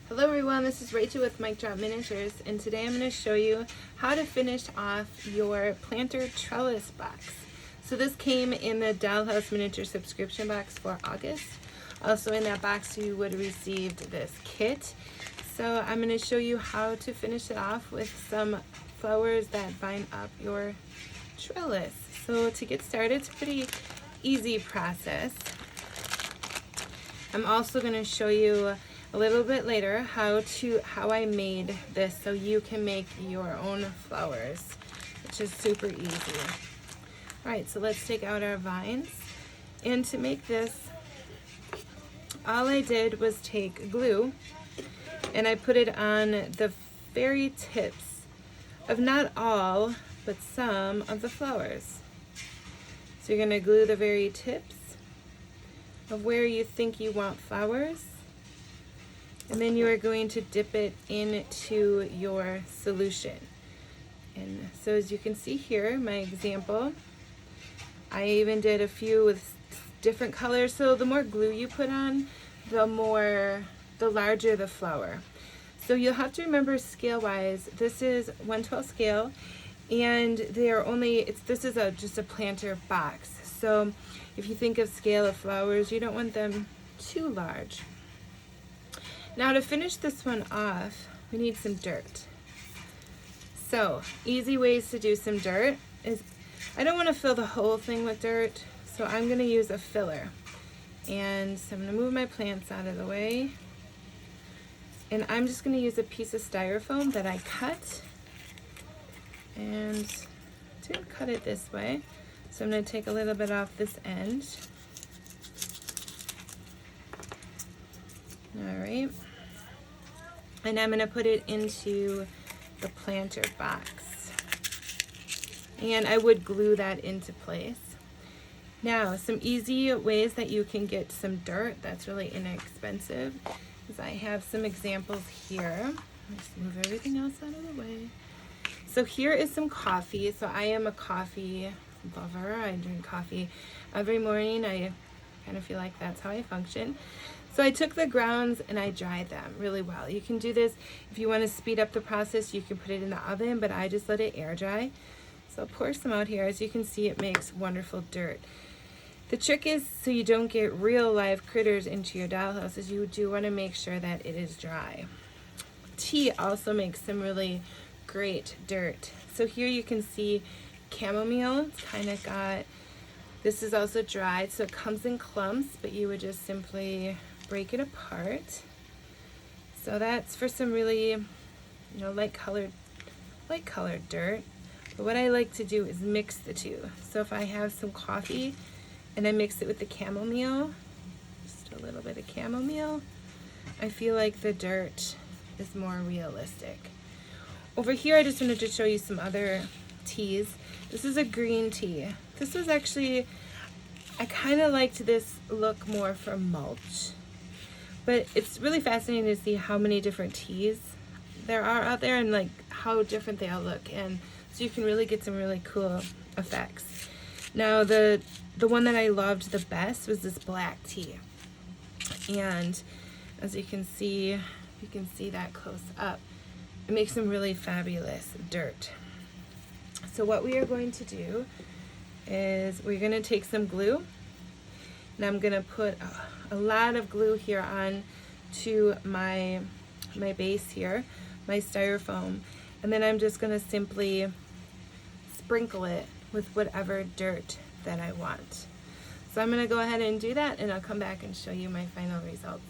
Hello everyone, this is Rachel with Mic Drop Miniatures, and today I'm going to show you how to finish off your planter trellis box. So this came in the Dollhouse miniature subscription box for August. Also in that box you would have received this kit. So I'm going to show you how to finish it off with some flowers that bind up your trellis. So to get started, it's a pretty easy process. I'm also going to show you a little bit later how I made this so you can make your own flowers, which is super easy. Alright, so let's take out our vines. And to make this, all I did was take glue and I put it on the very tips of not all, but some of the flowers. So you're going to glue the very tips of where you think you want flowers. And then you are going to dip it into your solution. And so as you can see here, my example, I even did a few with different colors. So the more glue you put on, the larger the flower. So you'll have to remember scale-wise, this is 1/12 scale, and this is just a planter box. So if you think of scale of flowers, you don't want them too large. Now to finish this one off, we need some dirt. So easy ways to do some dirt is, I don't want to fill the whole thing with dirt, so I'm going to use a filler. And so I'm going to move my plants out of the way. And I'm just going to use a piece of styrofoam that I cut. And didn't cut it this way. So I'm going to take a little bit off this end. Alright. And I'm going to put it into the planter box. And I would glue that into place. Now, some easy ways that you can get some dirt that's really inexpensive is I have some examples here. Let's move everything else out of the way. So here is some coffee. So I am a coffee lover. I drink coffee every morning. I kind of feel like that's how I function. So I took the grounds and I dried them really well. You can do this if you want to speed up the process. You can put it in the oven, but I just let it air dry. So I'll pour some out here. As you can see, it makes wonderful dirt. The trick is, so you don't get real live critters into your dollhouse, is you do want to make sure that it is dry. Tea also makes some really great dirt. So here you can see chamomile. It's kind of got, this is also dried, so it comes in clumps, but you would just simply break it apart. So that's for some really, light colored dirt. But what I like to do is mix the two. So if I have some coffee and I mix it with the chamomile, just a little bit of chamomile, I feel like the dirt is more realistic. Over here, I just wanted to show you some other teas. This is a green tea. This was actually, I kind of liked this look more for mulch. But it's really fascinating to see how many different teas there are out there and like how different they all look. And so you can really get some really cool effects. Now the one that I loved the best was this black tea. And as you can see that close up, it makes some really fabulous dirt. So what we are going to do is we're going to take some glue, and I'm going to put a lot of glue here on to my base here, my styrofoam, and then I'm just going to simply sprinkle it with whatever dirt that I want. So I'm going to go ahead and do that, and I'll come back and show you my final results.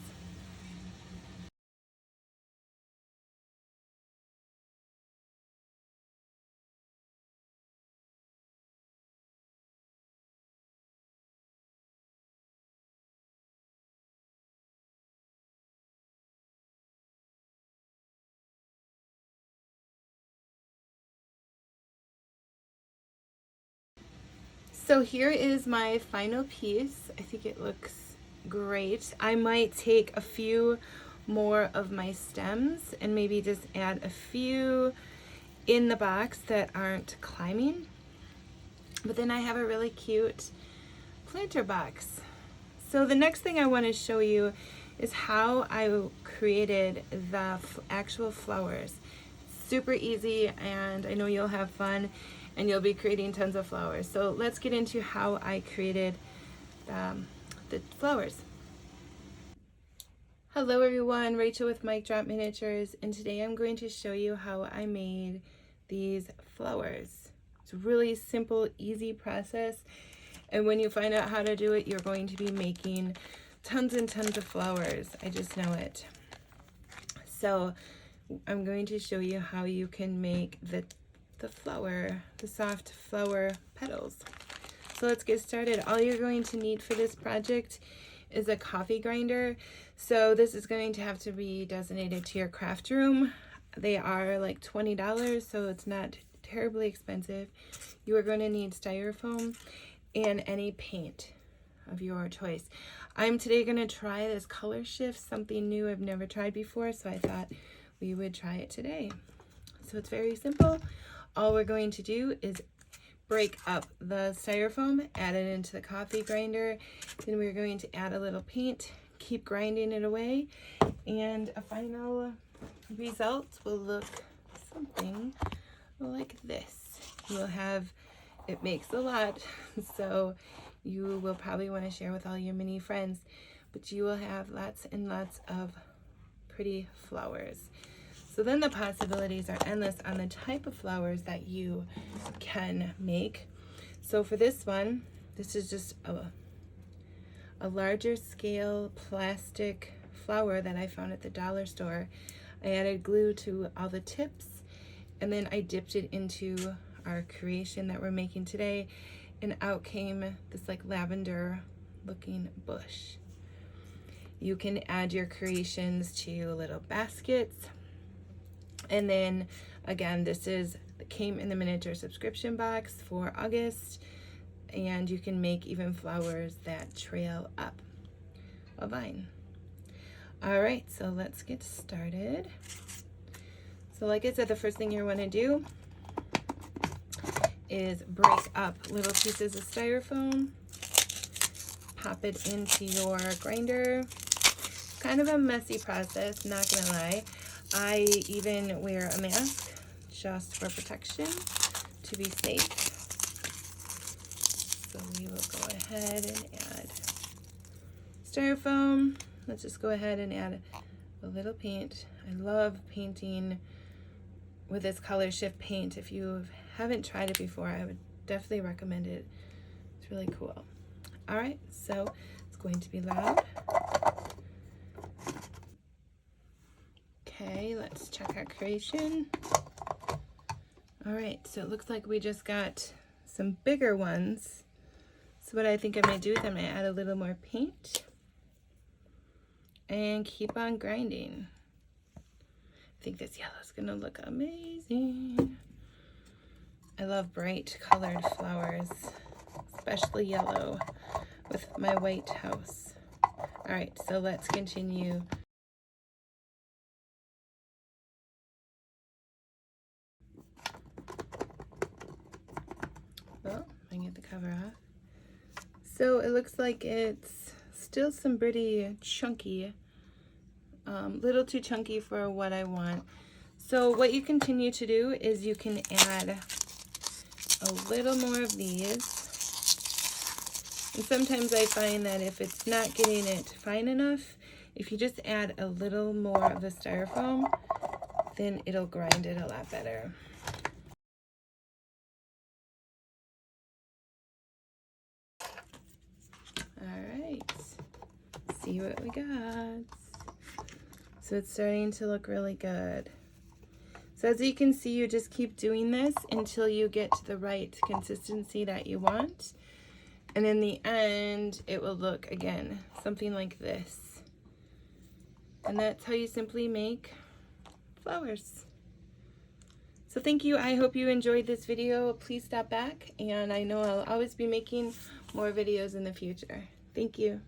So here is my final piece. I think it looks great. I might take a few more of my stems and maybe just add a few in the box that aren't climbing. But then I have a really cute planter box. So the next thing I want to show you is how I created the actual flowers. Super easy, and I know you'll have fun and you'll be creating tons of flowers. So let's get into how I created the flowers. Hello everyone, Rachel with Mic Drop Miniatures, and today I'm going to show you how I made these flowers. It's a really simple, easy process, and when you find out how to do it, you're going to be making tons and tons of flowers. I just know it. So I'm going to show you how you can make the soft flower petals. So let's get started. All you're going to need for this project is a coffee grinder. So this is going to have to be designated to your craft room. They are like $20, so it's not terribly expensive. You are going to need styrofoam and any paint of your choice. I'm today going to try this color shift, something new I've never tried before, so I thought we would try it today. So it's very simple. All we're going to do is break up the styrofoam, add it into the coffee grinder, then we're going to add a little paint, keep grinding it away, and a final result will look something like this. You will have, it makes a lot, so you will probably want to share with all your mini friends, but you will have lots and lots of pretty flowers. So then the possibilities are endless on the type of flowers that you can make. So for this one, this is just a larger scale plastic flower that I found at the dollar store. I added glue to all the tips, and then I dipped it into our creation that we're making today, and out came this like lavender looking bush. You can add your creations to little baskets. And then again, this came in the miniature subscription box for August, and you can make even flowers that trail up a vine. All right, so let's get started. So like I said, the first thing you want to do is break up little pieces of styrofoam, pop it into your grinder. Kind of a messy process, not gonna lie. I even wear a mask just for protection to be safe. So we will go ahead and add styrofoam. Let's just go ahead and add a little paint. I love painting with this color shift paint. If you haven't tried it before, I would definitely recommend it. It's really cool. All right, so it's going to be loud. Okay, let's check our creation. All right, so it looks like we just got some bigger ones. So what I think I'm gonna do is I'm gonna add a little more paint and keep on grinding. I think this yellow is gonna look amazing. I love bright colored flowers, especially yellow with my white house. All right, so let's continue. Well, I can get the cover off. So it looks like it's still some pretty chunky, little too chunky for what I want. So what you continue to do is you can add a little more of these. And sometimes I find that if it's not getting it fine enough, if you just add a little more of the styrofoam, then it'll grind it a lot better. See what we got. So it's starting to look really good. So as you can see, you just keep doing this until you get to the right consistency that you want. And in the end, it will look, again, something like this. And that's how you simply make flowers. So thank you. I hope you enjoyed this video. Please stop back, and I know I'll always be making more videos in the future. Thank you.